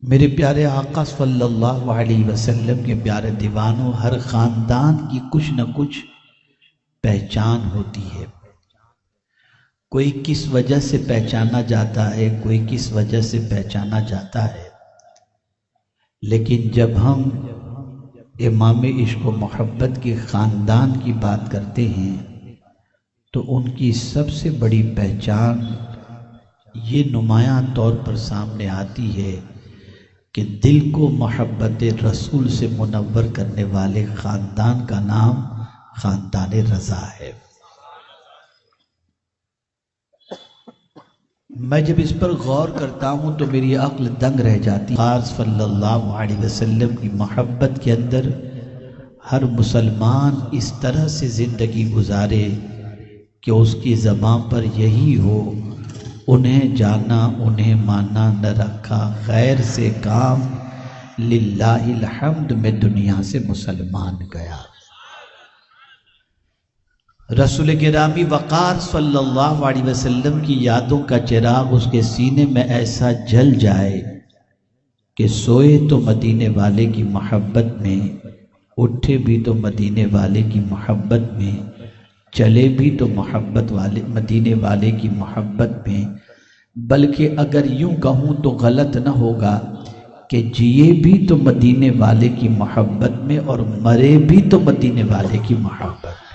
میرے پیارے آقا صلی اللہ علیہ وسلم کے پیارے دیوانوں، ہر خاندان کی کچھ نہ کچھ پہچان ہوتی ہے۔ کوئی کس وجہ سے پہچانا جاتا ہے، کوئی کس وجہ سے پہچانا جاتا ہے، لیکن جب ہم امام عشق و محبت کے خاندان کی بات کرتے ہیں تو ان کی سب سے بڑی پہچان یہ نمایاں طور پر سامنے آتی ہے کہ دل کو محبت رسول سے منور کرنے والے خاندان کا نام خاندان رضا ہے۔ میں جب اس پر غور کرتا ہوں تو میری عقل دنگ رہ جاتی ہے۔ صلی اللہ علیہ وسلم کی محبت کے اندر ہر مسلمان اس طرح سے زندگی گزارے کہ اس کی زبان پر یہی ہو: انہیں جانا انہیں مانا نہ رکھا خیر سے کام، للہ الحمد میں دنیا سے مسلمان گیا۔ رسول گرامی وقار صلی اللہ علیہ وسلم کی یادوں کا چراغ اس کے سینے میں ایسا جل جائے کہ سوئے تو مدینے والے کی محبت میں، اٹھے بھی تو مدینے والے کی محبت میں، چلے بھی تو محبت والے مدینے والے کی محبت میں، بلکہ اگر یوں کہوں تو غلط نہ ہوگا کہ جیے بھی تو مدینے والے کی محبت میں اور مرے بھی تو مدینے والے کی محبت میں۔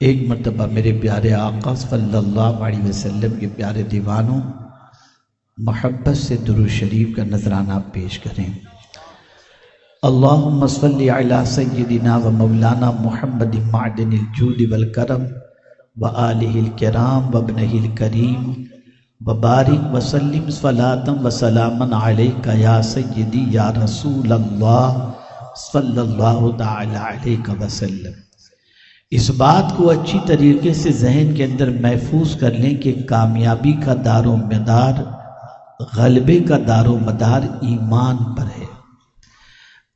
ایک مرتبہ میرے پیارے آقا صلی اللہ علیہ وسلم کے پیارے دیوانوں، محبت سے درود شریف کا نذرانہ پیش کریں۔ اللہم صلی علی سیدنا و مولانا محمد معدن الجود والکرم و آلہ الکرام و ابنہ الکریم وبارک وسلم صلاة و سلاما علیکہ یا سیدی یا رسول اللہ صلی اللہ تعالی علیہ وسلم۔ اس بات کو اچھی طریقے سے ذہن کے اندر محفوظ کر لیں کہ کامیابی کا دار و مدار، غلبے کا دار و مدار ایمان پر ہے۔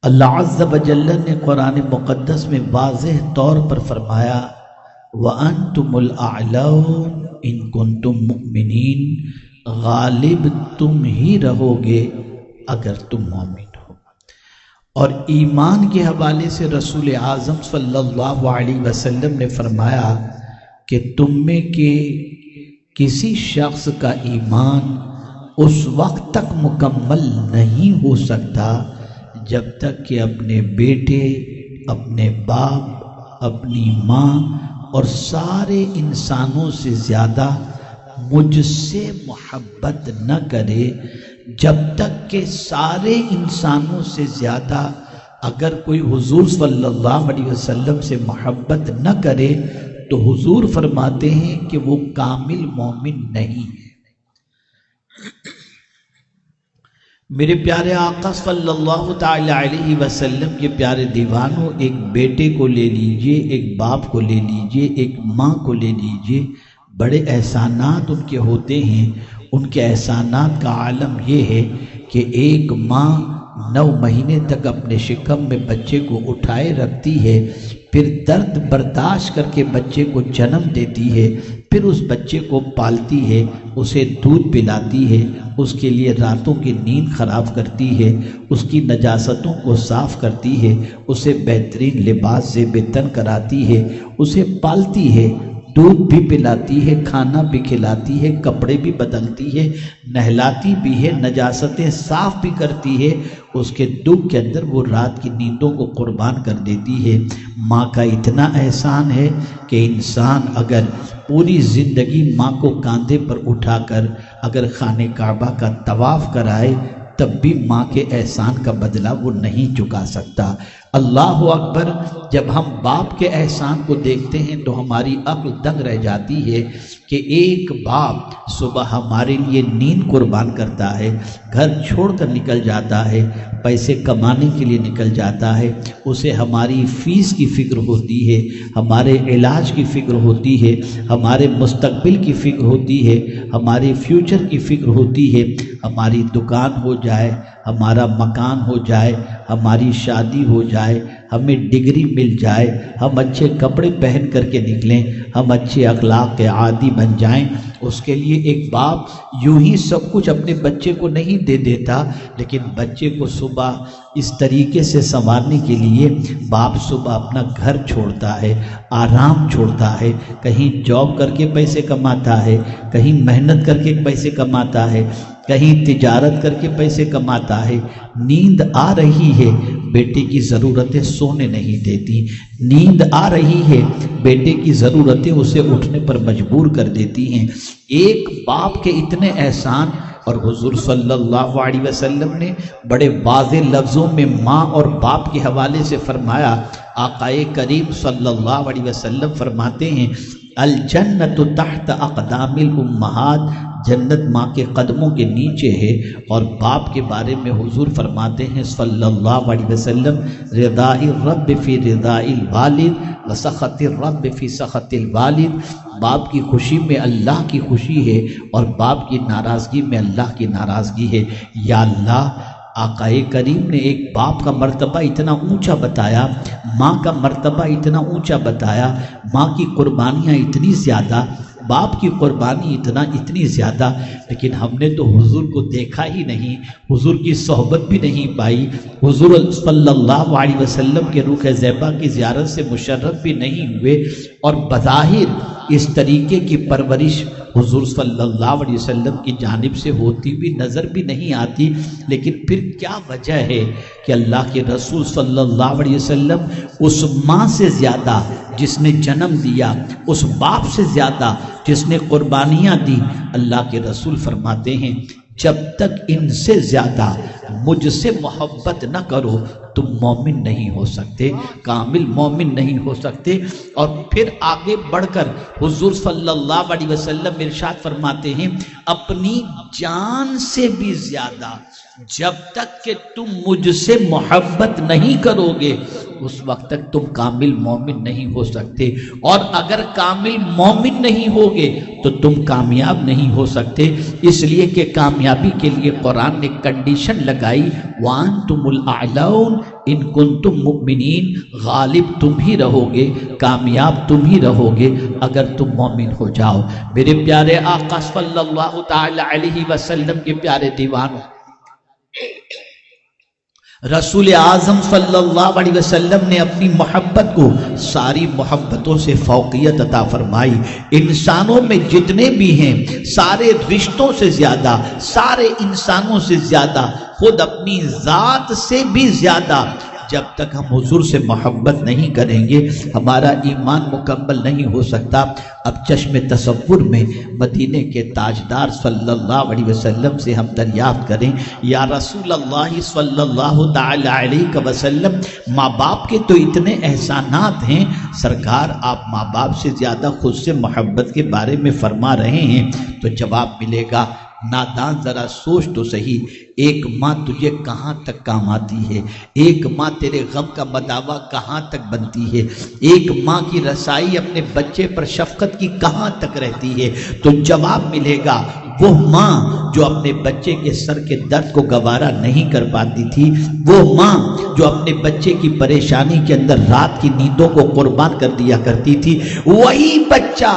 اللہ عز و جل نے قرآن مقدس میں واضح طور پر فرمایا وَأَنْتُمُ الْأَعْلَوْنَ إِن كُنْتُم مُؤْمِنِينَ، غالب تم ہی رہو گے اگر تم مومن ہو۔ اور ایمان کے حوالے سے رسول اعظم صلی اللہ علیہ وسلم نے فرمایا کہ تم میں کے کسی شخص کا ایمان اس وقت تک مکمل نہیں ہو سکتا جب تک کہ اپنے بیٹے، اپنے باپ، اپنی ماں اور سارے انسانوں سے زیادہ مجھ سے محبت نہ کرے، جب تک کہ سارے انسانوں سے زیادہ اگر کوئی حضور صلی اللہ علیہ وسلم سے محبت نہ کرے تو حضور فرماتے ہیں کہ وہ کامل مومن نہیں ہے۔ میرے پیارے آقا صلی اللہ تعالی علیہ وسلم کے پیارے دیوانوں، ایک بیٹے کو لے لیجئے، ایک باپ کو لے لیجئے، ایک ماں کو لے لیجئے، بڑے احسانات ان کے ہوتے ہیں۔ ان کے احسانات کا عالم یہ ہے کہ ایک ماں 9 مہینے تک اپنے شکم میں بچے کو اٹھائے رکھتی ہے، پھر درد برداشت کر کے بچے کو جنم دیتی ہے، پھر اس بچے کو پالتی ہے، اسے دودھ پلاتی ہے، اس کے لیے راتوں کی نیند خراب کرتی ہے، اس کی نجاستوں کو صاف کرتی ہے، اسے بہترین لباس زیب تن کراتی ہے، اسے پالتی ہے، دودھ بھی پلاتی ہے، کھانا بھی کھلاتی ہے، کپڑے بھی بدلتی ہے، نہلاتی بھی ہے، نجاستیں صاف بھی کرتی ہے، اس کے دکھ کے اندر وہ رات کی نیندوں کو قربان کر دیتی ہے۔ ماں کا اتنا احسان ہے کہ انسان اگر پوری زندگی ماں کو کاندھے پر اٹھا کر اگر خانہ کعبہ کا طواف کرائے تب بھی ماں کے احسان کا بدلہ وہ نہیں چکا سکتا۔ اللہ اکبر! جب ہم باپ کے احسان کو دیکھتے ہیں تو ہماری عقل دنگ رہ جاتی ہے کہ ایک باپ صبح ہمارے لیے نیند قربان کرتا ہے، گھر چھوڑ کر نکل جاتا ہے، پیسے کمانے کے لیے نکل جاتا ہے، اسے ہماری فیس کی فکر ہوتی ہے، ہمارے علاج کی فکر ہوتی ہے، ہمارے مستقبل کی فکر ہوتی ہے، ہمارے فیوچر کی فکر ہوتی ہے، ہماری دکان ہو جائے، ہمارا مکان ہو جائے، ہماری شادی ہو جائے، ہمیں ڈگری مل جائے، ہم اچھے کپڑے پہن کر کے نکلیں، ہم اچھے اخلاق کے عادی بن جائیں، اس کے لیے ایک باپ یوں ہی سب کچھ اپنے بچے کو نہیں دے دیتا، لیکن بچے کو صبح اس طریقے سے سنوارنے کے لیے باپ صبح اپنا گھر چھوڑتا ہے، آرام چھوڑتا ہے، کہیں جاب کر کے پیسے کماتا ہے، کہیں محنت کر کے پیسے کماتا ہے، کہیں تجارت کر کے پیسے کماتا ہے۔ نیند آ رہی ہے، بیٹے کی ضرورتیں سونے نہیں دیتی، نیند آ رہی ہے، بیٹے کی ضرورتیں اسے اٹھنے پر مجبور کر دیتی ہیں۔ ایک باپ کے اتنے احسان، اور حضور صلی اللہ علیہ وسلم نے بڑے واضح لفظوں میں ماں اور باپ کے حوالے سے فرمایا۔ آقائے کریم صلی اللہ علیہ وسلم فرماتے ہیں الجنت تحت اقدام الامہات، جنت ماں کے قدموں کے نیچے ہے۔ اور باپ کے بارے میں حضور فرماتے ہیں صلی اللہ علیہ وسلم رضا الرب فی رضا الوالد وسخط الرب فی سخط الوالد، باپ کی خوشی میں اللہ کی خوشی ہے اور باپ کی ناراضگی میں اللہ کی ناراضگی ہے۔ یا اللہ، آقائے کریم نے ایک باپ کا مرتبہ اتنا اونچا بتایا، ماں کا مرتبہ اتنا اونچا بتایا، ماں کی قربانیاں اتنی زیادہ، باپ کی قربانی اتنی زیادہ، لیکن ہم نے تو حضور کو دیکھا ہی نہیں، حضور کی صحبت بھی نہیں پائی، حضور صلی اللہ علیہ وسلم کے روح زیبا کی زیارت سے مشرف بھی نہیں ہوئے، اور بظاہر اس طریقے کی پرورش حضور صلی اللہ علیہ وسلم کی جانب سے ہوتی بھی نظر بھی نہیں آتی۔ لیکن پھر کیا وجہ ہے کہ اللہ کے رسول صلی اللہ علیہ وسلم اس ماں سے زیادہ جس نے جنم دیا، اس باپ سے زیادہ جس نے قربانیاں دی، اللہ کے رسول فرماتے ہیں جب تک ان سے زیادہ مجھ سے محبت نہ کرو تم مومن نہیں ہو سکتے، کامل مومن نہیں ہو سکتے۔ اور پھر آگے بڑھ کر حضور صلی اللہ علیہ وسلم ارشاد فرماتے ہیں اپنی جان سے بھی زیادہ جب تک کہ تم مجھ سے محبت نہیں کرو گے اس وقت تک تم کامل مومن نہیں ہو سکتے، اور اگر کامل مومن نہیں ہوگے تو تم کامیاب نہیں ہو سکتے۔ اس لیے کہ کامیابی کے لیے قرآن نے کنڈیشن لگائی وَأَنْتُمُ الْأَعْلَوْنَ إِن كُنْتُم مُؤْمِنِينَ، غالب تم ہی رہو گے، کامیاب تم ہی رہو گے اگر تم مومن ہو جاؤ۔ میرے پیارے آقا صلی اللہ تعالی علیہ وسلم کے پیارے دیوانوں، رسول اعظم صلی اللہ علیہ وسلم نے اپنی محبت کو ساری محبتوں سے فوقیت عطا فرمائی۔ انسانوں میں جتنے بھی ہیں سارے رشتوں سے زیادہ، سارے انسانوں سے زیادہ، خود اپنی ذات سے بھی زیادہ جب تک ہم حضور سے محبت نہیں کریں گے ہمارا ایمان مکمل نہیں ہو سکتا۔ اب چشم تصور میں مدینے کے تاجدار صلی اللہ علیہ وسلم سے ہم دریافت کریں یا رسول اللہ صلی اللہ تعالی علیہ وسلم، ماں باپ کے تو اتنے احسانات ہیں، سرکار آپ ماں باپ سے زیادہ خود سے محبت کے بارے میں فرما رہے ہیں، تو جواب ملے گا نادان ذرا سوچ تو صحیح، ایک ماں تجھے کہاں تک کام آتی ہے، ایک ماں تیرے غم کا مداوا کہاں تک بنتی ہے، ایک ماں کی رسائی اپنے بچے پر شفقت کی کہاں تک رہتی ہے، تو جواب ملے گا وہ ماں جو اپنے بچے کے سر کے درد کو گوارا نہیں کر پاتی تھی، وہ ماں جو اپنے بچے کی پریشانی کے اندر رات کی نیندوں کو قربان کر دیا کرتی تھی، وہی بچہ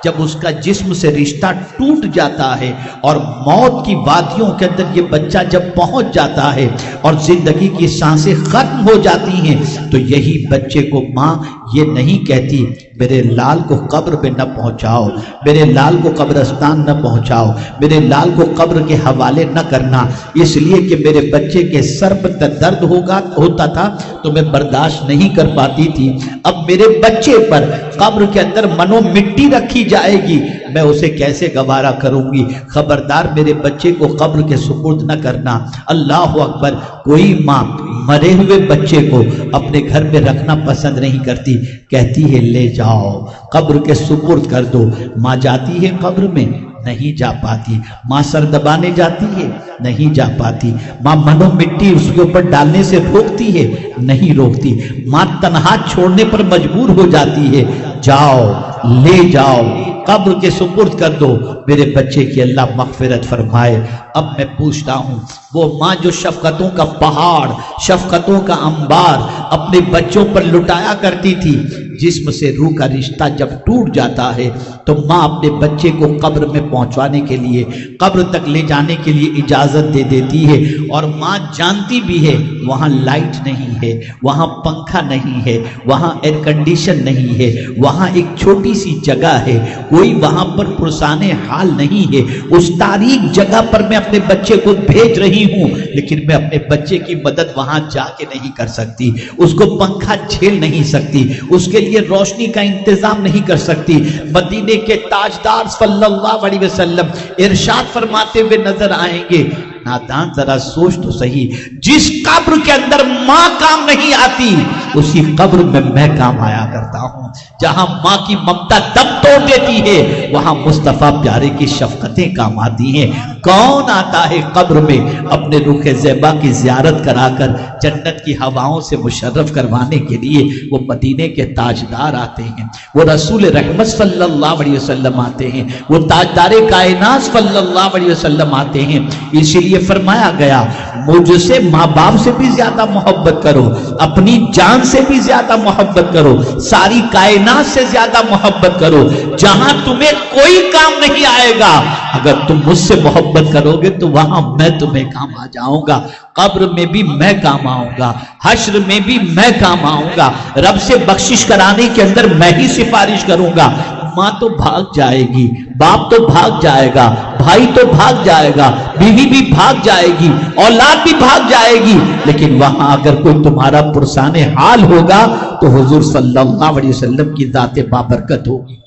جب اس کا جسم سے رشتہ ٹوٹ جاتا ہے اور موت کی وادیوں کے اندر یہ بچہ جب پہنچ جاتا ہے اور زندگی کی سانسیں ختم ہو جاتی ہیں، تو یہی بچے کو ماں یہ نہیں کہتی میرے لال کو قبر پہ نہ پہنچاؤ، میرے لال کو قبرستان نہ پہنچاؤ، میرے لال کو قبر کے حوالے نہ کرنا، اس لیے کہ میرے بچے کے سر پر درد ہوتا تھا تو میں برداشت نہیں کر پاتی تھی، اب میرے بچے پر قبر کے اندر منو مٹی رکھی جائے گی، میں اسے کیسے گوارا کروں گی، خبردار میرے بچے کو قبر کے سپرد نہ کرنا۔ اللہ اکبر۔ کوئی ماں مرے ہوئے بچے کو اپنے گھر میں رکھنا پسند نہیں کرتی، کہتی ہے لے جاؤ قبر کے سپرد کر دو۔ ماں جاتی ہے قبر میں، نہیں جا پاتی، ماں سر دبانے جاتی ہے، نہیں جا پاتی، ماں منو مٹی اس کے اوپر ڈالنے سے روکتی ہے، نہیں روکتی، ماں تنہا چھوڑنے پر مجبور ہو جاتی ہے، جاؤ لے جاؤ، قبر کے سپرد کر دو، میرے بچے کی اللہ مغفرت فرمائے۔ اب میں پوچھتا ہوں، وہ ماں جو شفقتوں کا پہاڑ، شفقتوں کا انبار اپنے بچوں پر لٹایا کرتی تھی، جسم سے روح کا رشتہ جب ٹوٹ جاتا ہے تو ماں اپنے بچے کو قبر میں پہنچوانے کے لیے، قبر تک لے جانے کے لیے اجازت دے دیتی ہے، اور ماں جانتی بھی ہے وہاں لائٹ نہیں ہے، وہاں پنکھا نہیں ہے، وہاں ایئر کنڈیشن نہیں ہے، وہاں ایک چھوٹی سی جگہ ہے، کوئی وہاں پر پرسان حال نہیں ہے، اس تاریک جگہ پر میں اپنے بچے کو بھیج رہی ہوں، لیکن میں اپنے بچے کی مدد وہاں جا کے نہیں کر سکتی، اس کو پنکھا جھیل نہیں سکتی، اس کے لیے روشنی کا انتظام نہیں کر سکتی۔ مدینے کے تاجدار صلی اللہ علیہ وسلم ارشاد فرماتے ہوئے نظر آئیں گے، نادان ذرا سوچ تو صحیح، جس قبر کے اندر ماں کام نہیں آتی اسی قبر میں کام آیا کرتا ہوں۔ جہاں ماں کی ممتا دم توڑ دیتی ہے وہاں مصطفیٰ پیارے کی شفقتیں کام آتی ہیں۔ کون آتا ہے قبر میں اپنے رخ زیبا کی زیارت کرا کر جنت کی ہواؤں سے مشرف کروانے کے لیے؟ وہ مدینے کے تاجدار آتے ہیں، وہ رسول رحمت صلی اللہ علیہ وسلم آتے ہیں، وہ تاجدار کائنات صلی اللہ علیہ وسلم آتے ہیں۔ اسی لیے فرمایا گیا، مجھ سے ماں باپ سے بھی زیادہ محبت کرو، اپنی جان سے بھی زیادہ محبت کرو، ساری کائنات سے زیادہ محبت کرو۔ جہاں تمہیں کوئی کام نہیں آئے گا، اگر تم مجھ سے محبت کرو گے تو وہاں میں تمہیں کام آ جاؤں گا، قبر میں بھی میں کام آؤں گا، حشر میں بھی میں کام آؤں گا، رب سے بخشش کرانے کے اندر میں ہی سفارش کروں گا۔ ماں تو بھاگ جائے گی، باپ تو بھاگ جائے گا، بھائی تو بھاگ جائے گا، بیوی بھی بھاگ جائے گی، اولاد بھی بھاگ جائے گی، لیکن وہاں اگر کوئی تمہارا پرسان حال ہوگا تو حضور صلی اللہ علیہ وسلم کی ذات بابرکت ہوگی۔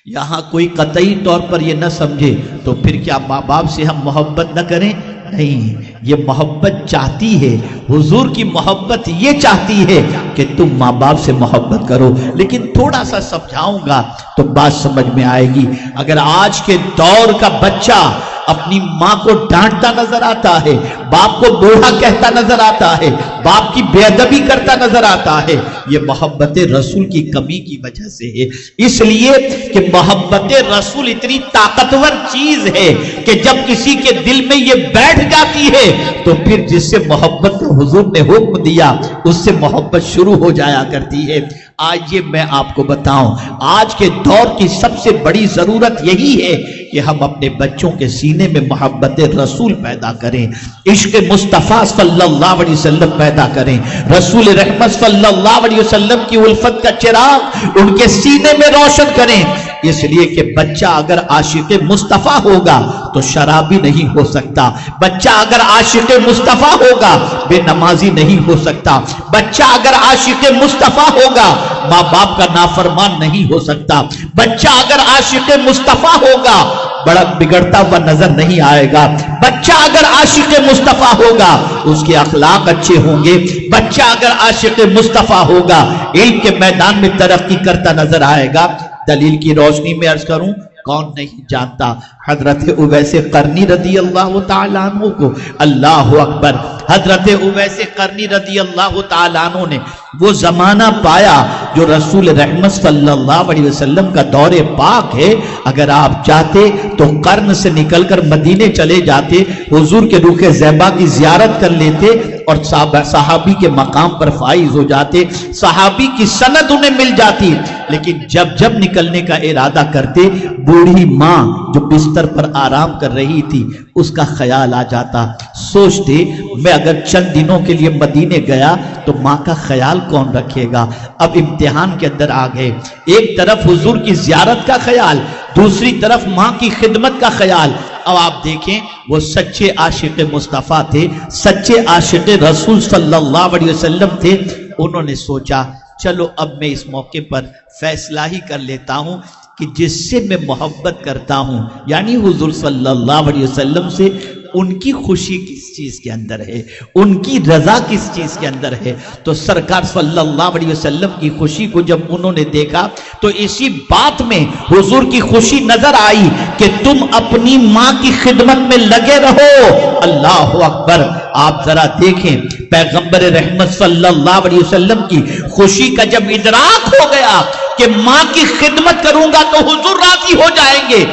یہاں کوئی قطعی طور پر یہ نہ سمجھے تو پھر کیا ماں باپ سے ہم محبت نہ کریں؟ نہیں، یہ محبت چاہتی ہے، حضور کی محبت یہ چاہتی ہے کہ تم ماں باپ سے محبت کرو۔ لیکن تھوڑا سا سمجھاؤں گا تو بات سمجھ میں آئے گی۔ اگر آج کے دور کا بچہ اپنی ماں کو ڈانٹتا نظر آتا ہے، باپ کو بوڑھا کہتا نظر آتا ہے، باپ کی بے ادبی کرتا نظر آتا ہے، یہ محبت رسول کی کمی کی وجہ سے ہے۔ اس لیے کہ محبت رسول اتنی طاقتور چیز ہے کہ جب کسی کے دل میں یہ بیٹھ جاتی ہے تو پھر جس سے محبت کا حضور نے حکم دیا اس سے محبت شروع ہو جایا کرتی ہے۔ آج یہ میں آپ کو بتاؤں، آج کے دور کی سب سے بڑی ضرورت یہی ہے کہ ہم اپنے بچوں کے سینے میں محبت رسول پیدا کریں، عشق مصطفیٰ صلی اللہ علیہ وسلم پیدا کریں، رسول رحمت صلی اللہ علیہ وسلم کی الفت کا چراغ ان کے سینے میں روشن کریں۔ اس لیے کہ بچہ اگر عاشق مصطفیٰ ہوگا تو شرابی نہیں ہو سکتا، بچہ اگر عاشق مصطفیٰ ہوگا بے نمازی نہیں ہو سکتا، بچہ اگر عاشق مصطفیٰ ہوگا ماں باپ کا نافرمان نہیں ہو سکتا، بچہ اگر عاشق مصطفیٰ ہوگا بڑا بگڑتا ہوا نظر نہیں آئے گا، بچہ اگر عاشق مصطفیٰ ہوگا اس کے اخلاق اچھے ہوں گے، بچہ اگر عاشق مصطفیٰ ہوگا علم کے میدان میں ترقی کرتا نظر آئے گا۔ دلیل کی روشنی میں عرض کروں، کون نہیں جانتا حضرت اویس قرنی رضی اللہ تعالیٰ عنہ کو؟ اللہ اکبر! حضرت اویس قرنی رضی اللہ تعالیٰ عنہ نے وہ زمانہ پایا جو رسول رحمت صلی اللہ علیہ وسلم کا دور پاک ہے۔ اگر آپ چاہتے تو قرن سے نکل کر مدینے چلے جاتے، حضور کے روح زیبا کی زیارت کر لیتے اور صحابی کے مقام پر فائز ہو جاتے، صحابی کی سند انہیں مل جاتی۔ لیکن جب نکلنے کا ارادہ کرتے، بوڑھی ماں جو بستر پر آرام کر رہی تھی اس کا خیال آ جاتا، سوچتے میں اگر چند دنوں کے لیے مدینے گیا تو ماں کا خیال کون رکھے گا؟ اب امتحان کے اندر آ گئے، ایک طرف حضور کی زیارت کا خیال، دوسری طرف ماں کی خدمت کا خیال۔ اب آپ دیکھیں وہ سچے عاشق مصطفیٰ تھے، سچے عاشق رسول صلی اللہ علیہ وسلم تھے۔ انہوں نے سوچا چلو اب میں اس موقع پر فیصلہ ہی کر لیتا ہوں کہ جس سے میں محبت کرتا ہوں یعنی حضور صلی اللہ علیہ وسلم سے، ان کی خوشی کس چیز کے اندر ہے، ان کی رضا کس چیز کے اندر ہے۔ تو سرکار صلی اللہ علیہ وسلم کی خوشی کو جب انہوں نے دیکھا تو اسی بات میں حضور کی خوشی نظر آئی کہ تم اپنی ماں کی خدمت میں لگے رہو۔ اللہ اکبر! آپ ذرا دیکھیں پیغمبر رحمت صلی اللہ علیہ وسلم کی خوشی کا جب ادراک ہو گیا کہ ماں کی خدمت کروں گا تو حضور راضی ہو جائیں گے،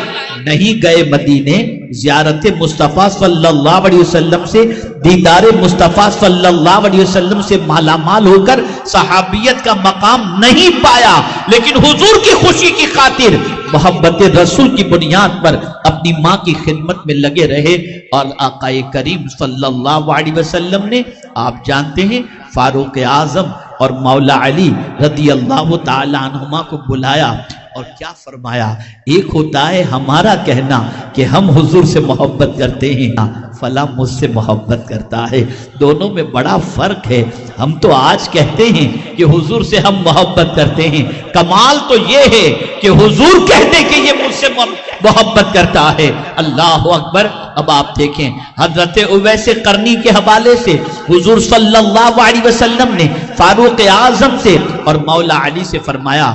نہیں گئے مدینے، زیارت مصطفیٰ صلی اللہ علیہ وسلم سے، دیدار مصطفیٰ صلی اللہ علیہ وسلم سے مالا مال ہو کر صحابیت کا مقام نہیں پایا، لیکن حضور کی خوشی کی خاطر محبت رسول کی بنیاد پر اپنی ماں کی خدمت میں لگے رہے، اور آقا کریم صلی اللہ علیہ وسلم نے، آپ جانتے ہیں، فاروق اعظم اور مولا علی رضی اللہ تعالی عنہما کو بلایا اور کیا فرمایا؟ ایک ہوتا ہے ہمارا کہنا کہ ہم حضور سے محبت کرتے ہیں، فلاں مجھ سے محبت کرتا ہے، دونوں میں بڑا فرق ہے۔ ہم تو آج کہتے ہیں کہ حضور سے ہم محبت کرتے ہیں، کمال تو یہ ہے کہ حضور کہتے کہ یہ مجھ سے محبت کرتا ہے۔ اللہ اکبر۔ اب آپ دیکھیں حضرت اویس قرنی کے حوالے سے حضور صلی اللہ علیہ وسلم نے فاروق اعظم سے اور مولا علی سے فرمایا،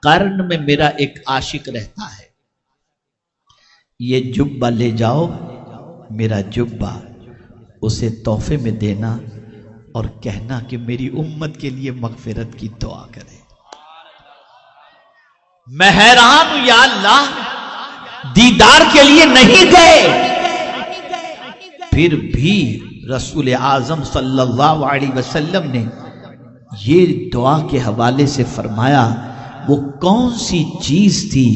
قرن میں میرا ایک عاشق رہتا ہے، یہ جبہ لے جاؤ، میرا جبہ اسے تحفے میں دینا اور کہنا کہ میری امت کے لیے مغفرت کی دعا کرے۔ میں حیران ہوں یا اللہ، دیدار کے لیے نہیں گئے، پھر بھی رسول اعظم صلی اللہ علیہ وسلم نے یہ دعا کے حوالے سے فرمایا، وہ کون سی چیز تھی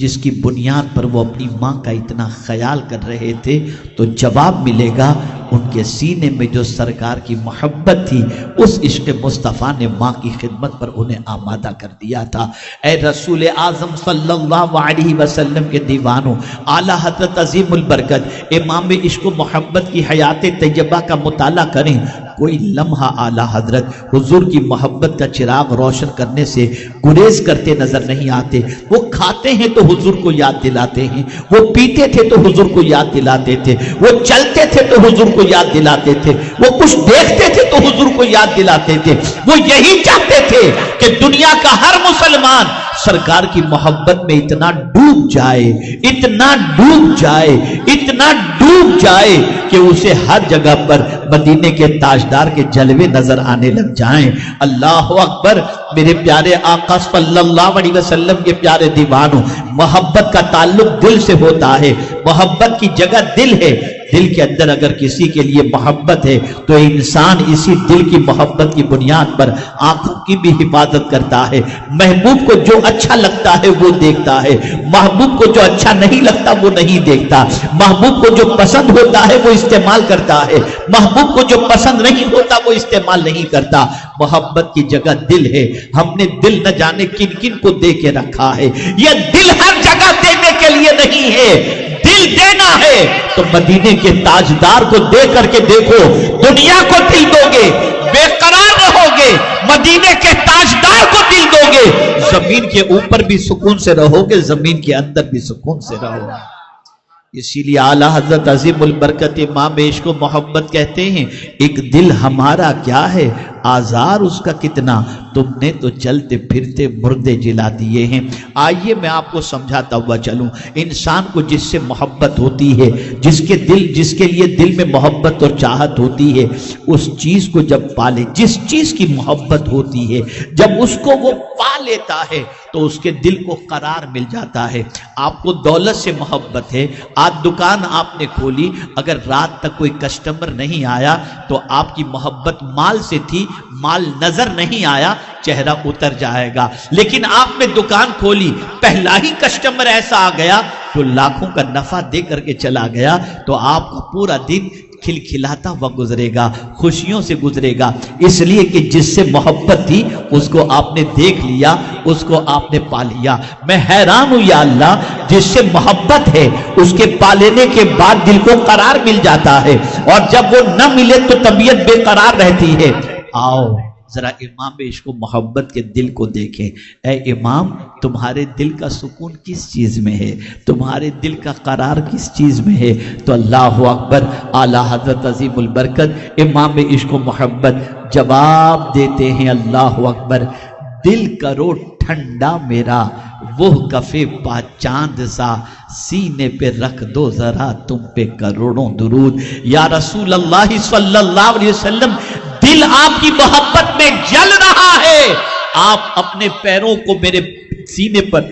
جس کی بنیاد پر وہ اپنی ماں کا اتنا خیال کر رہے تھے؟ تو جواب ملے گا، ان کے سینے میں جو سرکار کی محبت تھی، اس عشق مصطفیٰ نے ماں کی خدمت پر انہیں آمادہ کر دیا تھا۔ اے رسول اعظم صلی اللہ علیہ وسلم کے دیوانوں، اعلیٰ حضرت عظیم البرکت امام عشق و محبت کی حیات طیبہ کا مطالعہ کریں، کوئی لمحہ اعلیٰ حضرت حضور کی محبت کا چراغ روشن کرنے سے گریز کرتے نظر نہیں آتے۔ وہ کھاتے ہیں تو حضور کو یاد دلاتے ہیں، وہ پیتے تھے تو حضور کو یاد دلاتے تھے، وہ چلتے تھے تو حضور کو یاد دلاتے تھے، وہ کچھ دیکھتے تھے تو حضور کو یاد دلاتے تھے۔ وہ یہی چاہتے تھے کہ دنیا کا ہر مسلمان سرکار کی محبت میں اتنا ڈوب جائے، اتنا ڈوب جائے، اتنا ڈوب جائے کہ اسے ہر جگہ پر مدینے کے تاجدار کے جلوے نظر آنے لگ جائیں۔ اللہ اکبر۔ میرے پیارے آقا صلی اللہ علیہ وسلم کے پیارے دیوانوں، محبت کا تعلق دل سے ہوتا ہے، محبت کی جگہ دل ہے۔ دل کے اندر اگر کسی کے لیے محبت ہے تو انسان اسی دل کی محبت کی بنیاد پر آنکھوں کی بھی حفاظت کرتا ہے، محبوب کو جو اچھا لگتا ہے وہ دیکھتا ہے، محبوب کو جو اچھا نہیں لگتا وہ نہیں دیکھتا، محبوب کو جو پسند ہوتا ہے وہ استعمال کرتا ہے، محبوب کو جو پسند نہیں ہوتا وہ استعمال نہیں کرتا۔ محبت کی جگہ دل ہے، ہم نے دل نہ جانے کن کن کو دے کے رکھا ہے۔ یہ دل ہر جگہ دینے کے لیے نہیں ہے، دل دینا ہے تو مدینے کے تاجدار کو دے کر کے دیکھو، دنیا کو دل دو گے بے قرار رہو گے، مدینے کے تاجدار کو دل دو گے زمین کے اوپر بھی سکون سے رہو گے، زمین کے اندر بھی سکون سے رہو گے۔ اسی لیے اعلیٰ حضرت عظیم البرکت امام عشق و محبت کہتے ہیں، ایک دل ہمارا کیا ہے، آزار اس کا کتنا، تم نے تو چلتے پھرتے مردے جلا دیے ہیں۔ آئیے میں آپ کو سمجھاتا ہوا چلوں، انسان کو جس سے محبت ہوتی ہے، جس کے لیے دل میں محبت اور چاہت ہوتی ہے، اس چیز کو جب پالے، جس چیز کی محبت ہوتی ہے جب اس کو وہ پا لیتا ہے تو اس کے دل کو قرار مل جاتا ہے۔ آپ کو دولت سے محبت ہے، آج دکان آپ نے کھولی، اگر رات تک کوئی کسٹمر نہیں آیا تو آپ کی محبت مال سے تھی، مال نظر نہیں آیا، چہرہ اتر جائے گا۔ لیکن آپ نے دکان کھولی، پہلا ہی کسٹمر ایسا آ گیا جو لاکھوں کا نفع دے کر کے چلا گیا تو آپ کا پورا دن کھلکھلاتا ہوا گزرے گا، خوشیوں سے گزرے گا، اس لیے کہ جس سے محبت تھی اس کو آپ نے دیکھ لیا، اس کو آپ نے پا لیا۔ میں حیران ہوں یا اللہ، جس سے محبت ہے اس کے پا لینے کے بعد دل کو قرار مل جاتا ہے، اور جب وہ نہ ملے تو طبیعت بے قرار رہتی ہے۔ آؤ ذرا امام عشق و محبت کے دل کو دیکھیں۔ اے امام، تمہارے دل کا سکون کس چیز میں ہے، تمہارے دل کا قرار کس چیز میں ہے؟ تو اللہ اکبر، اعلیٰ حضرت عظیم البرکت امام عشق و محبت جواب دیتے ہیں، اللہ اکبر، دل کرو ٹھنڈا میرا، وہ کفے پا چاند سا، سینے پہ رکھ دو ذرا تم پہ کروڑوں درود۔ یا رسول اللہ صلی اللہ علیہ وسلم، دل آپ کی محبت میں جل رہا ہے، آپ اپنے پیروں کو میرے سینے پر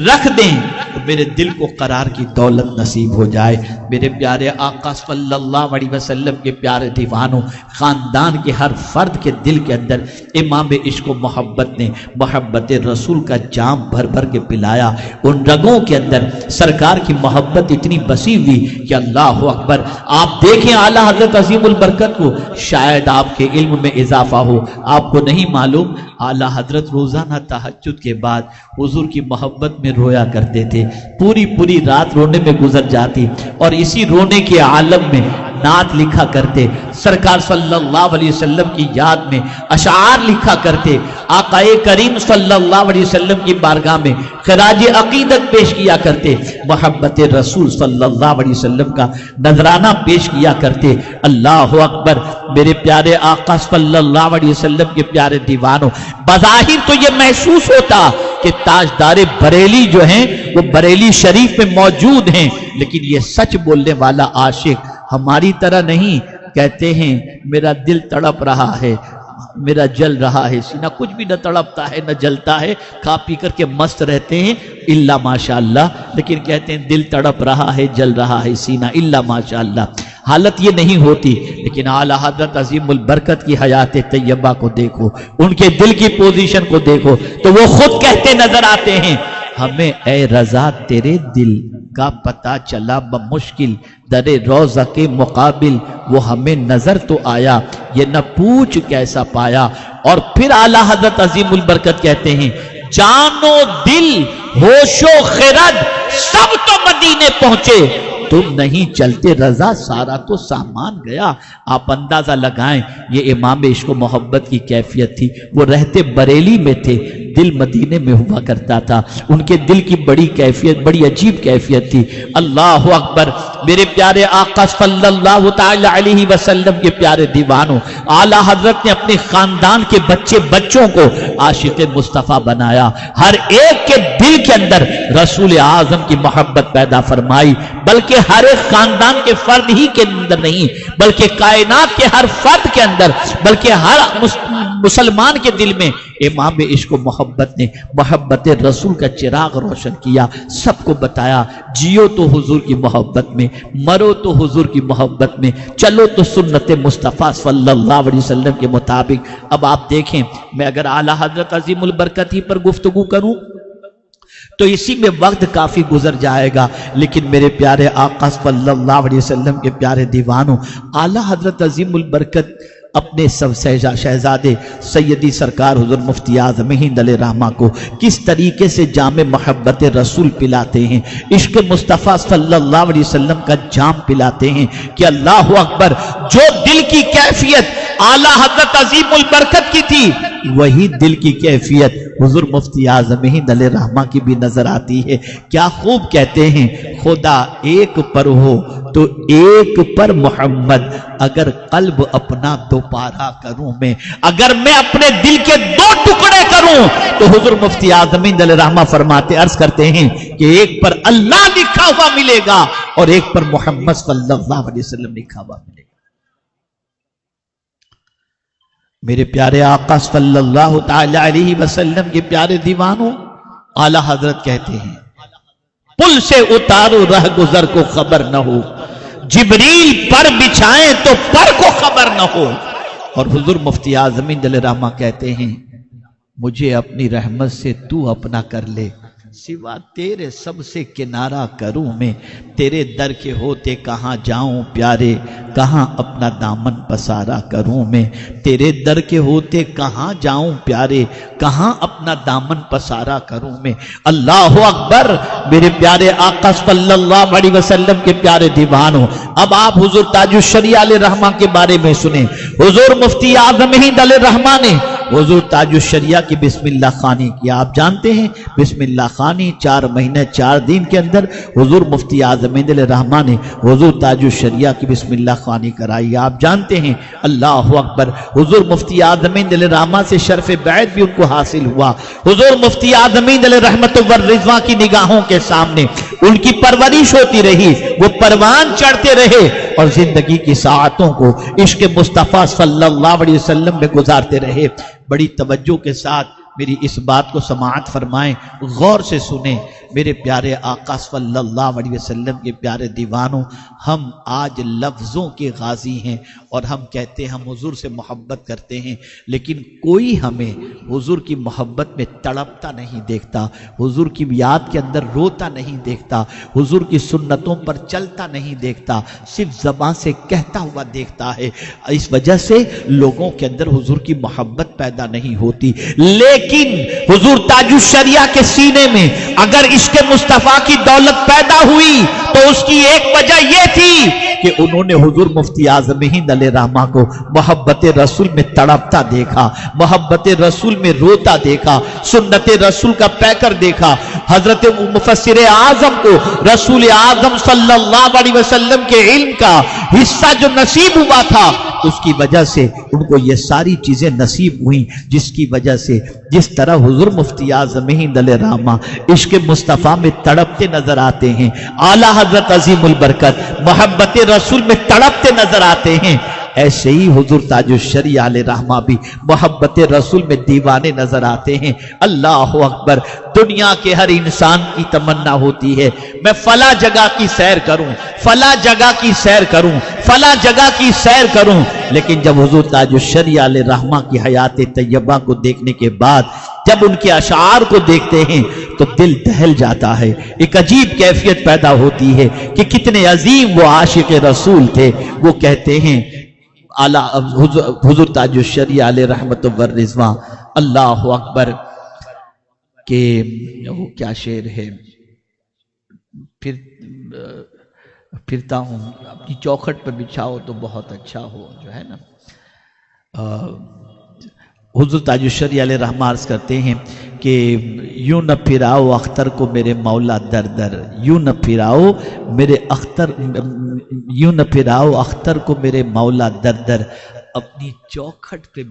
رکھ دیں تو میرے دل کو قرار کی دولت نصیب ہو جائے۔ میرے پیارے آقا صلی اللہ علیہ وسلم کے پیارے دیوانوں، خاندان کے ہر فرد کے دل کے اندر امام عشق و محبت نے محبت رسول کا جام بھر بھر کے پلایا۔ ان رگوں کے اندر سرکار کی محبت اتنی بسی ہوئی کہ اللہ اکبر، آپ دیکھیں اعلیٰ حضرت عظیم البرکت کو، شاید آپ کے علم میں اضافہ ہو، آپ کو نہیں معلوم، اعلیٰ حضرت روزانہ تہجد کے بعد حضور کی محبت میں رویا کرتے تھے، پوری رات رونے میں گزر جاتی، اور اسی رونے کے عالم میں نعت لکھا کرتے، سرکار صلی اللہ علیہ وسلم کی یاد میں اشعار لکھا کرتے، آقا کریم صلی اللہ علیہ وسلم کی بارگاہ میں خراج عقیدت پیش کیا کرتے، محبت رسول صلی اللہ علیہ وسلم کا نذرانہ پیش کیا کرتے۔ اللہ اکبر، میرے پیارے آقا صلی اللہ علیہ وسلم کے پیارے دیوانوں، بظاہر تو یہ محسوس ہوتا کہ تاجدار بریلی جو ہیں وہ بریلی شریف میں موجود ہیں، لیکن یہ سچ بولنے والا عاشق ہماری طرح نہیں، کہتے ہیں میرا دل تڑپ رہا ہے، میرا جل رہا ہے سینہ، کچھ بھی نہ تڑپتا ہے نہ جلتا ہے، کھا پی کر کے مست رہتے ہیں الا ماشاءاللہ، لیکن کہتے ہیں دل تڑپ رہا ہے، جل رہا ہے سینہ الا ماشاءاللہ۔ حالت یہ نہیں ہوتی، لیکن اعلیٰ حضرت عظیم البرکت کی حیات طیبہ کو دیکھو، ان کے دل کی پوزیشن کو دیکھو تو وہ خود کہتے نظر آتے ہیں، ہمیں اے رضا تیرے دل کا پتہ چلا بمشکل، در روضہ کے مقابل وہ ہمیں نظر تو آیا، یہ نہ پوچھ کیسا پایا۔ اور پھر اعلیٰ حضرت عظیم البرکت کہتے ہیں، جان و دل ہوش و خرد سب تو مدینے پہنچے، تم نہیں چلتے رضا سارا تو سامان گیا۔ آپ اندازہ لگائیں، یہ امام عشق و محبت کی کیفیت تھی، وہ رہتے بریلی میں تھے، دل مدینے میں ہوا کرتا تھا، ان کے دل کی بڑی کیفیت، بڑی عجیب کیفیت تھی۔ اللہ اکبر، میرے پیارے آقا صلی اللہ تعالی علیہ وسلم کے پیارے دیوانوں، اعلیٰ حضرت نے اپنے خاندان کے بچوں کو عاشق مصطفیٰ بنایا، ہر ایک کے دل کے اندر رسول اعظم کی محبت پیدا فرمائی، بلکہ ہر ایک خاندان کے فرد ہی کے اندر نہیں، بلکہ کائنات کے ہر فرد کے اندر، بلکہ ہر مسلمان کے دل میں امام عشق و محبت نے محبت رسول کا چراغ روشن کیا، سب کو بتایا جیو تو حضور کی محبت میں، مرو تو حضور کی محبت میں، چلو تو سنت مصطفیٰ صلی اللہ علیہ وسلم کے مطابق۔ اب آپ دیکھیں، میں اگر اعلیٰ حضرت عظیم البرکت ہی پر گفتگو کروں تو اسی میں وقت کافی گزر جائے گا، لیکن میرے پیارے آقا صلی اللہ علیہ وسلم کے پیارے دیوانوں، اعلیٰ حضرت عظیم البرکت اپنے سب شہزادے سیدی سرکار حضور مفتی اعظم ہند علیہ رحمہ کو کس طریقے سے جام محبت رسول پلاتے ہیں، عشق مصطفیٰ صلی اللہ علیہ وسلم کا جام پلاتے ہیں کہ اللہ اکبر، جو دل کی کیفیت اعلیٰ حضرت عظیم البرکت کی تھی، وہی دل کی کیفیت حضور مفتی اعظم ہند علیہ رحمہ کی بھی نظر آتی ہے۔ کیا خوب کہتے ہیں، خدا ایک پر ہو تو ایک پر محمد، اگر قلب اپنا دوپارہ کروں میں، اگر میں اپنے دل کے دو ٹکڑے کروں تو حضور مفتی اعظم ہند علیہ رحمہ فرماتے عرض کرتے ہیں کہ ایک پر اللہ لکھا ہوا ملے گا اور ایک پر محمد صلی اللہ علیہ وسلم لکھا ہوا ملے گا۔ میرے پیارے آقا صلی اللہ تعالی علیہ وسلم کے پیارے دیوانوں، اعلیٰ حضرت کہتے ہیں، پل سے اتارو رہ گزر کو خبر نہ ہو، جبریل پر بچھائیں تو پر کو خبر نہ ہو۔ اور حضور مفتی اعظم ہند علیہ رحمہ کہتے ہیں، مجھے اپنی رحمت سے تو اپنا کر لے، سوا تیرے سب سے کنارہ کروں میں، تیرے در کے ہوتے کہاں جاؤں پیارے، کہاں اپنا دامن پسارا کروں میں، تیرے در کے ہوتے کہاں جاؤں پیارے، کہاں اپنا دامن پسارا کروں میں۔ اللہ اکبر، میرے پیارے آقا صلی اللہ علیہ وسلم کے پیارے دیوانوں، اب آپ حضور تاج الشریعہ علیہ رحمہ کے بارے میں سنیں۔ حضور مفتی اعظم ہند علیہ رحمہ نے حضور تاج الشریعہ کی بسم اللہ خوانی کیا۔ آپ جانتے ہیں بسم اللہ خوانی 4 مہینے 4 دن کے اندر حضور مفتی اعظم ہند علیہ رحمہ نے حضور تاج الشریعہ کی بسم اللہ خوانی کرائی۔ آپ جانتے ہیں، اللہ اکبر، حضور مفتی اعظم ہند علیہ رحمہ سے شرف بیعت بھی ان کو حاصل ہوا۔ حضور مفتی اعظم ہند علیہ رحمت والرضوان کی نگاہوں کے سامنے ان کی پرورش ہوتی رہی، وہ پروان چڑھتے رہے، اور زندگی کی ساعتوں کو عشق مصطفیٰ صلی اللہ علیہ وسلم میں گزارتے رہے۔ بڑی توجہ کے ساتھ میری اس بات کو سماعت فرمائیں، غور سے سنیں میرے پیارے آقا صلی اللہ علیہ وسلم کے پیارے دیوانوں، ہم آج لفظوں کے غازی ہیں اور ہم کہتے ہیں ہم حضور سے محبت کرتے ہیں، لیکن کوئی ہمیں حضور کی محبت میں تڑپتا نہیں دیکھتا، حضور کی یاد کے اندر روتا نہیں دیکھتا، حضور کی سنتوں پر چلتا نہیں دیکھتا، صرف زبان سے کہتا ہوا دیکھتا ہے۔ اس وجہ سے لوگوں کے اندر حضور کی محبت پیدا نہیں ہوتی۔ لیکن حضور تاج الشریعہ کے سینے میں اگر عشق مصطفیٰ کی دولت پیدا ہوئی تو اس کی ایک وجہ یہ تھی کہ انہوں نے حضور مفتی اعظم ہند علیہ رحمہ کو محبت رسول میں تڑپتا دیکھا، محبت رسول میں روتا دیکھا، سنت رسول کا پیکر دیکھا۔ حضرت مفسر اعظم کو رسول اعظم صلی اللہ علیہ وسلم کے علم کا حصہ جو نصیب ہوا تھا، اس کی وجہ سے ان کو یہ ساری چیزیں نصیب ہوئیں، جس کی وجہ سے جس طرح حضور مفتی اعظم ہند علیہ رحمہ عشق مصطفیٰ میں تڑپتے نظر آتے ہیں، اعلیٰ حضرت عظیم البرکت محبت رسول میں تڑپتے نظر آتے ہیں، ایسے ہی حضور تاج الشریعہ علیہ رحمہ بھی محبت رسول میں دیوانے نظر آتے ہیں۔ اللہ اکبر! دنیا کے ہر انسان کی تمنا ہوتی ہے میں فلاں جگہ کی سیر کروں، فلاں جگہ کی سیر کروں، فلاں جگہ کی سیر کروں، لیکن جب حضور تاج الشریعہ علیہ رحمہ کی حیات طیبہ کو دیکھنے کے بعد جب ان کے اشعار کو دیکھتے ہیں تو دل دہل جاتا ہے، ایک عجیب کیفیت پیدا ہوتی ہے کہ کتنے عظیم وہ عاشق رسول تھے۔ وہ کہتے ہیں حضور تاج الشریعہ علیہ رحمت والرضوان، اللہ اکبر، کہ وہ کیا شعر ہے، پھرتا ہوں اپنی چوکھٹ پر بچھاؤ تو بہت اچھا ہو، جو ہے نا، حضور تاج الشریعہ علیہ رحمہ عرض کرتے ہیں کہ یوں نہ پھراؤ اختر کو میرے مولا در در، یوں نہ پھراؤ میرے اختر، یوں نہ پھراؤ اختر کو میرے مولا در در، اپنی چوکھٹ پہ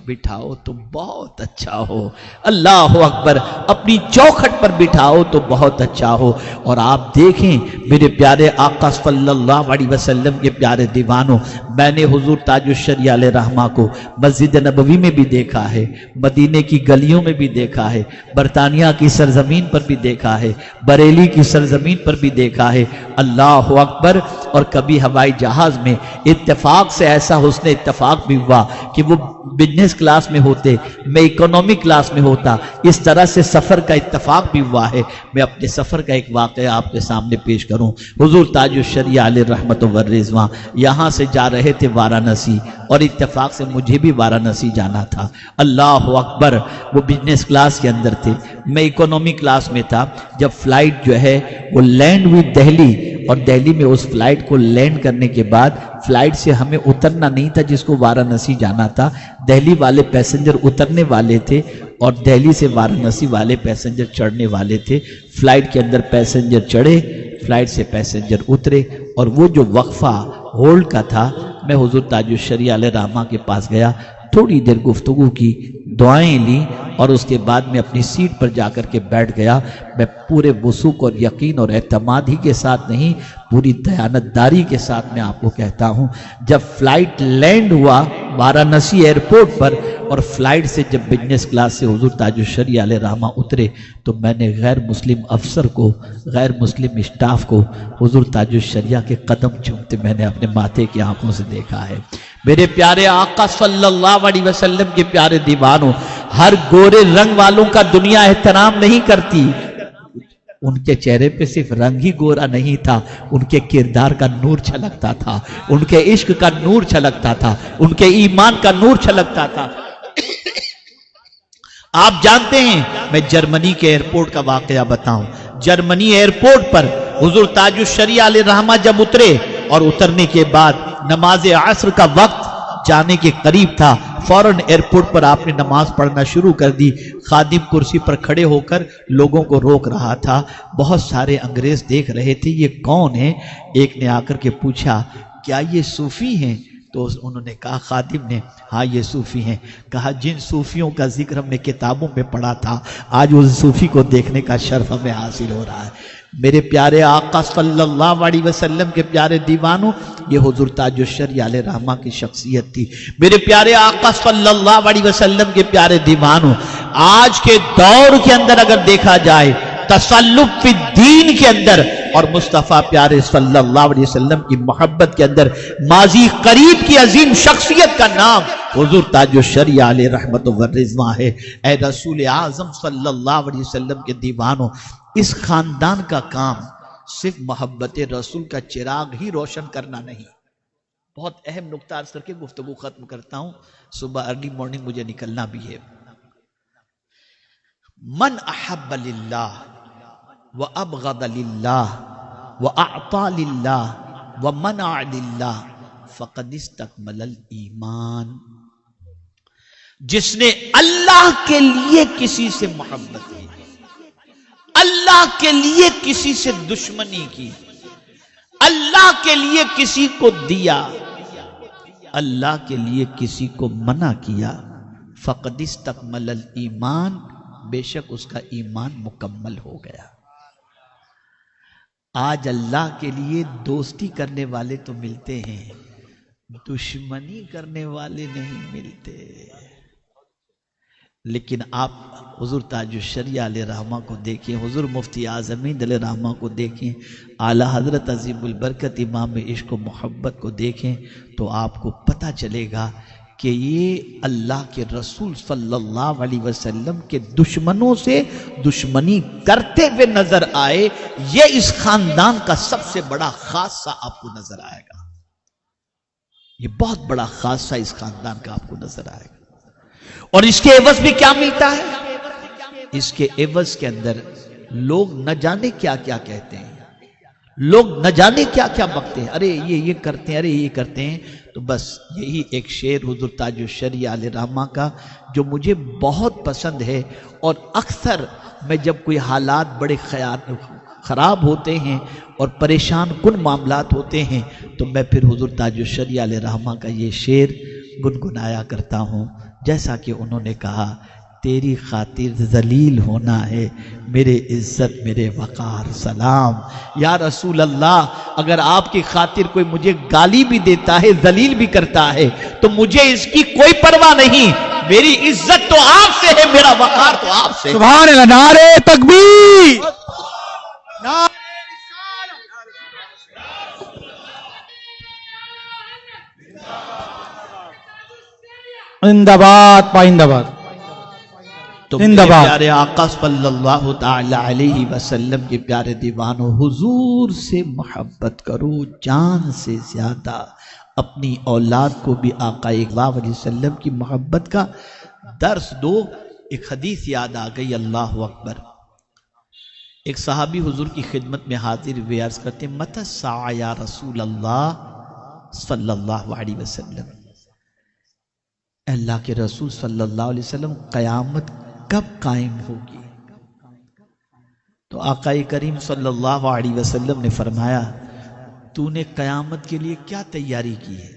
بٹھاؤ تو بہت اچھا ہو۔ اللہ اکبر! اپنی چوکھٹ پر بٹھاؤ تو بہت اچھا ہو۔ اور آپ دیکھیں میرے پیارے آقا صلی اللہ علیہ وسلم کے پیارے دیوانوں، میں نے حضور تاج الشریعہ علیہ رحمہ کو مسجد نبوی میں بھی دیکھا ہے، مدینے کی گلیوں میں بھی دیکھا ہے، برطانیہ کی سرزمین پر بھی دیکھا ہے، بریلی کی سرزمین پر بھی دیکھا ہے۔ اللہ اکبر! اور کبھی ہوائی جہاز میں اتفاق سے ایسا حسن اتفاق بھی ہوا کہ وہ بزنس کلاس میں ہوتے، میں اکنومی کلاس میں ہوتا، اس طرح سے سفر کا اتفاق بھی ہوا ہے۔ میں اپنے سفر کا ایک واقعہ آپ کے سامنے پیش کروں۔ حضور تاج الشریعہ علیہ رحمت والرضوان یہاں سے جا رہے تھے وارانسی، اور اتفاق سے مجھے بھی وارانسی جانا تھا۔ اللہ اکبر! وہ بزنس کلاس کے اندر تھے، میں اکنومی کلاس میں تھا۔ جب فلائٹ جو ہے وہ لینڈ ہوئی دہلی، اور دہلی میں اس فلائٹ کو لینڈ کرنے کے بعد فلائٹ سے ہمیں اترنا نہیں تھا جس کو وارانسی جانا تھا، دہلی والے پیسنجر اترنے والے تھے اور دہلی سے وارانسی والے پیسنجر چڑھنے والے تھے۔ فلائٹ کے اندر پیسنجر چڑھے، فلائٹ سے پیسنجر اترے، اور وہ جو وقفہ ہولڈ کا تھا، میں حضور تاج الشریعہ علیہ رحمہ کے پاس گیا، تھوڑی دیر گفتگو کی، دعائیں لی، اور اس کے بعد میں اپنی سیٹ پر جا کر کے بیٹھ گیا۔ میں پورے وثوق اور یقین اور اعتماد ہی کے ساتھ نہیں، پوری دیانتداری کے ساتھ میں آپ کو کہتا ہوں، جب فلائٹ لینڈ ہوا وارانسی ایئرپورٹ پر، اور فلائٹ سے جب بزنس کلاس سے حضور تاج الشریعہ علیہ رحمہ اترے، تو میں نے غیر مسلم افسر کو، غیر مسلم اسٹاف کو حضور تاج الشریعہ کے قدم چومتے میں نے اپنے ماتھے کی آنکھوں سے دیکھا ہے۔ میرے پیارے آقا صلی اللہ علیہ وسلم کے پیارے دیوانوں، ہر گورے رنگ والوں کا دنیا احترام نہیں کرتی، ان کے چہرے پہ صرف رنگ ہی گورا نہیں تھا، ان کے کردار کا نور چھلکتا تھا، ان کے عشق کا نور چھلکتا تھا، ان کے ایمان کا نور چھلکتا تھا۔ آپ جانتے ہیں، میں جرمنی کے ایئرپورٹ کا واقعہ بتاؤں، جرمنی ایئرپورٹ پر حضور تاج الشریعہ علیہ رحمہ جب اترے، اور اترنے کے بعد نماز عصر کا وقت جانے کے قریب تھا، فوراً ایئرپورٹ پر آپ نے نماز پڑھنا شروع کر دی۔ خادم کرسی پر کھڑے ہو کر لوگوں کو روک رہا تھا، بہت سارے انگریز دیکھ رہے تھے یہ کون ہے۔ ایک نے آ کر کے پوچھا کیا یہ صوفی ہیں؟ تو تو انہوں نے کہا خادم نے ہاں یہ صوفی ہیں. کہا جن صوفیوں کا ذکر ہم نے کتابوں میں پڑھا تھا آج اس صوفی کو دیکھنے کا شرف ہمیں حاصل ہو رہا ہے. میرے پیارے آقا صلی اللہ علیہ وسلم کے پیارے دیوانوں، یہ حضور تاج الشریعہ علیہ رحمہ کی شخصیت تھی. میرے پیارے آقا صلی اللہ علیہ وسلم کے پیارے دیوانوں، آج کے دور کے اندر اگر دیکھا جائے تسلط فی الدین کے اندر اور مصطفیٰ پیارے صلی اللہ علیہ وسلم کی محبت کے اندر ماضی قریب کی عظیم شخصیت کا نام حضور تاج الشریعہ علیہ رحمت و رضوان ہے. اے رسول اعظم صلی اللہ علیہ وسلم کے دیوانوں، اس خاندان کا کام صرف محبت رسول کا چراغ ہی روشن کرنا نہیں. بہت اہم نقطہ عرض کر کے گفتگو ختم کرتا ہوں، صبح ارلی مارننگ مجھے نکلنا بھی ہے. من احب للہ وابغض للہ واعطى للہ ومنع للہ فقد استکمل الایمان. جس نے اللہ کے لیے کسی سے محبت کی، اللہ کے لیے کسی سے دشمنی کی، اللہ کے لیے کسی کو دیا، اللہ کے لیے کسی کو منع کیا، فقد استکمل الایمان، بے شک اس کا ایمان مکمل ہو گیا. آج اللہ کے لیے دوستی کرنے والے تو ملتے ہیں، دشمنی کرنے والے نہیں ملتے. لیکن آپ حضور تاج الشریعہ علیہ رحمہ کو دیکھیں، حضور مفتی اعظمین علیہ رحمہ کو دیکھیں، اعلیٰ حضرت عظیم البرکت امام عشق و محبت کو دیکھیں تو آپ کو پتہ چلے گا کہ یہ اللہ کے رسول صلی اللہ علیہ وسلم کے دشمنوں سے دشمنی کرتے ہوئے نظر آئے. یہ اس خاندان کا سب سے بڑا خاصہ آپ کو نظر آئے گا. یہ بہت بڑا خاصہ اس خاندان کا آپ کو نظر آئے گا. اور اس کے عوض بھی کیا ملتا ہے؟ اس کے عوض کے اندر لوگ نہ جانے کیا کیا کہتے ہیں، لوگ نہ جانے کیا کیا بکتے ہیں، ارے یہ کرتے ہیں، ارے یہ کرتے ہیں. تو بس یہی ایک شعر حضور تاج الشریعہ علیہ رحمہ کا جو مجھے بہت پسند ہے، اور اکثر میں جب کوئی حالات بڑے خراب ہوتے ہیں اور پریشان کن معاملات ہوتے ہیں تو میں پھر حضور تاج الشریعہ علیہ رحمہ کا یہ شعر گنگنایا کرتا ہوں. جیسا کہ انہوں نے کہا تیری خاطر ذلیل ہونا ہے میرے عزت میرے وقار سلام. یا رسول اللہ، اگر آپ کی خاطر کوئی مجھے گالی بھی دیتا ہے، ذلیل بھی کرتا ہے تو مجھے اس کی کوئی پرواہ نہیں. میری عزت تو آپ سے ہے، میرا وقار تو آپ سے. سبحان اللہ، نعرہ تکبیر، زندہ باد پائندہ باد. تو میرے پیارے آقا صلی اللہ تعالی علیہ وسلم کے پیارے دیوانوں، حضور سے محبت کرو جان سے زیادہ. اپنی اولاد کو بھی آقا صلی اللہ علیہ وسلم کی محبت کا درس دو. ایک حدیث یاد آ گئی، اللہ اکبر. ایک صحابی حضور کی خدمت میں حاضر ہوئے، عرض کرتے ہیں متی الساعہ یا رسول اللہ صلی اللہ علیہ وسلم. اللہ کے رسول صلی اللہ علیہ وسلم، قیامت کب قائم ہوگی؟ تو آقا کریم صلی اللہ علیہ وسلم نے فرمایا تو نے قیامت کے لیے کیا تیاری کی ہے؟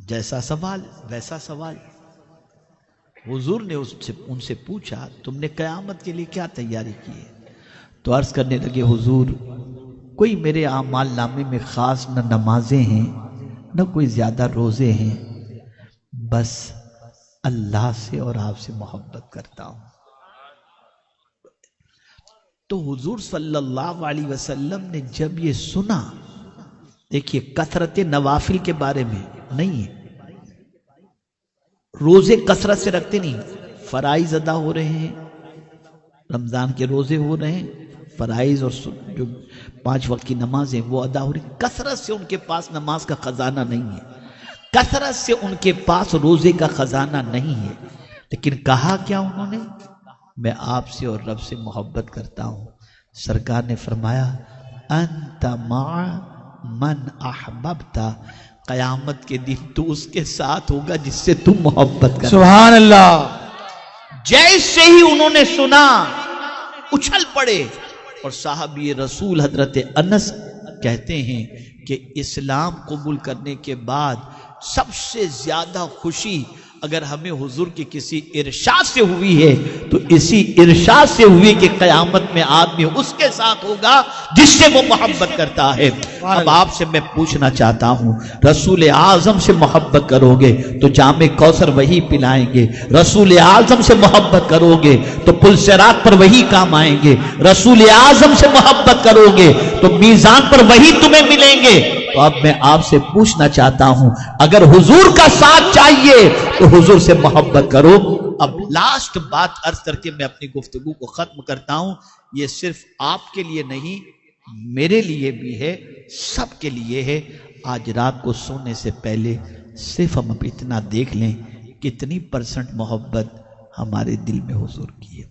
جیسا سوال ویسا سوال. حضور نے ان سے پوچھا تم نے قیامت کے لیے کیا تیاری کی ہے؟ تو عرض کرنے لگے حضور کوئی میرے اعمال نامے میں خاص نہ نمازیں ہیں نہ کوئی زیادہ روزے ہیں، بس اللہ سے اور آپ سے محبت کرتا ہوں. تو حضور صلی اللہ علیہ وسلم نے جب یہ سنا، دیکھیے کثرت نوافل کے بارے میں نہیں ہے، روزے کثرت سے رکھتے نہیں، فرائض ادا ہو رہے ہیں، رمضان کے روزے ہو رہے ہیں، فرائض اور جو 5 وقت کی نماز ہے وہ ادا ہو رہی. کثرت سے ان کے پاس نماز کا خزانہ نہیں ہے، کثرت سے ان کے پاس روزے کا خزانہ نہیں ہے، لیکن کہا کیا انہوں نے؟ میں آپ سے اور رب سے محبت کرتا ہوں. سرکار نے فرمایا انت مع من احببت، قیامت کے دن تو اس کے ساتھ ہوگا جس سے تم محبت کرتے. سبحان اللہ. جیسے ہی انہوں نے سنا اچھل پڑے، اور صحابی رسول حضرت انس کہتے ہیں کہ اسلام قبول کرنے کے بعد سب سے زیادہ خوشی اگر ہمیں حضور کی کسی ارشاد سے ہوئی ہے تو اسی ارشاد سے ہوئی کہ قیامت میں آدمی اس کے ساتھ ہوگا جس سے وہ محبت کرتا ہے۔ اب آپ سے میں پوچھنا چاہتا ہوں، رسول اعظم سے محبت کرو گے تو جام کوثر وہی پلائیں گے، رسول اعظم سے محبت کرو گے تو پل صراط پر وہی کام آئیں گے، رسول اعظم سے محبت کرو گے تو میزان پر وہی تمہیں ملیں گے۔ تو اب میں آپ سے پوچھنا چاہتا ہوں، اگر حضور کا ساتھ چاہیے تو حضور سے محبت کرو۔ اب لاسٹ بات عرض کر کے میں اپنی گفتگو کو ختم کرتا ہوں، یہ صرف آپ کے لیے نہیں میرے لیے بھی ہے، سب کے لیے ہے۔ آج رات کو سونے سے پہلے صرف ہم اب اتنا دیکھ لیں کتنی % محبت ہمارے دل میں حضور کی ہے۔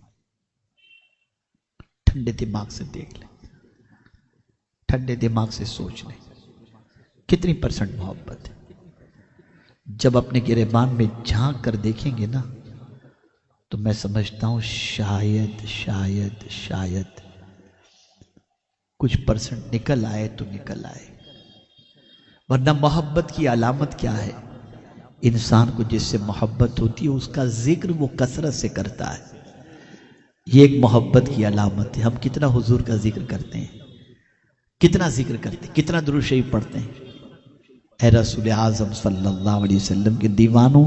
ٹھنڈے دماغ سے دیکھ لیں، ٹھنڈے دماغ سے سوچ لیں کتنی % محبت ہے۔ جب اپنے گریبان میں جھانک کر دیکھیں گے نا تو میں سمجھتا ہوں شاید شاید شاید کچھ % نکل آئے تو نکل آئے، ورنہ محبت کی علامت کیا ہے؟ انسان کو جس سے محبت ہوتی ہے اس کا ذکر وہ کثرت سے کرتا ہے، یہ ایک محبت کی علامت ہے۔ ہم کتنا حضور کا ذکر کرتے ہیں، کتنا ذکر کرتے ہیں، کتنا درود شریف پڑھتے ہیں۔ اے رسول اعظم صلی اللہ علیہ وسلم کے دیوانوں،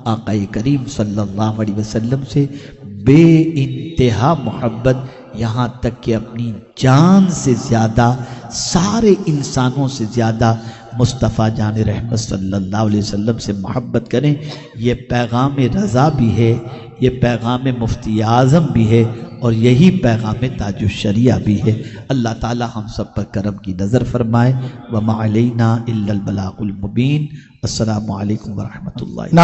آقا کریم صلی اللہ علیہ وسلم سے بے انتہا محبت، یہاں تک کہ اپنی جان سے زیادہ، سارے انسانوں سے زیادہ مصطفیٰ جان رحمت صلی اللہ علیہ وسلم سے محبت کریں۔ یہ پیغام رضا بھی ہے، یہ پیغام مفتی اعظم بھی ہے، اور یہی پیغام تاج الشریعہ بھی ہے۔ اللہ تعالی ہم سب پر کرم کی نظر فرمائے۔ وما علینا الا البلاغ المبین۔ السلام علیکم ورحمۃ اللہ۔